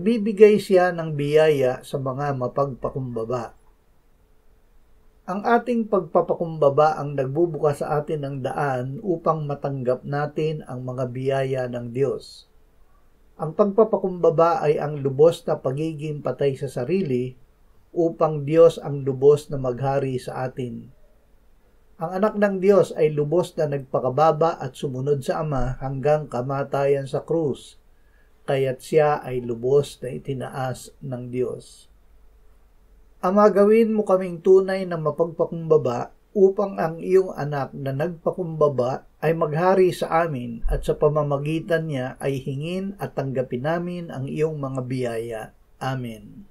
Nagbibigay siya ng biyaya sa mga mapagpakumbaba. Ang ating pagpapakumbaba ang nagbubukas sa atin ng daan upang matanggap natin ang mga biyaya ng Diyos. Ang pagpapakumbaba ay ang lubos na pagiging patay sa sarili upang Diyos ang lubos na maghari sa atin. Ang anak ng Diyos ay lubos na nagpakababa at sumunod sa Ama hanggang kamatayan sa krus, kaya't siya ay lubos na itinaas ng Diyos. Ama, gawin mo kaming tunay na mapagpakumbaba upang ang iyong anak na nagpakumbaba ay maghari sa amin at sa pamamagitan niya ay hingin at tanggapin namin ang iyong mga biyaya. Amen.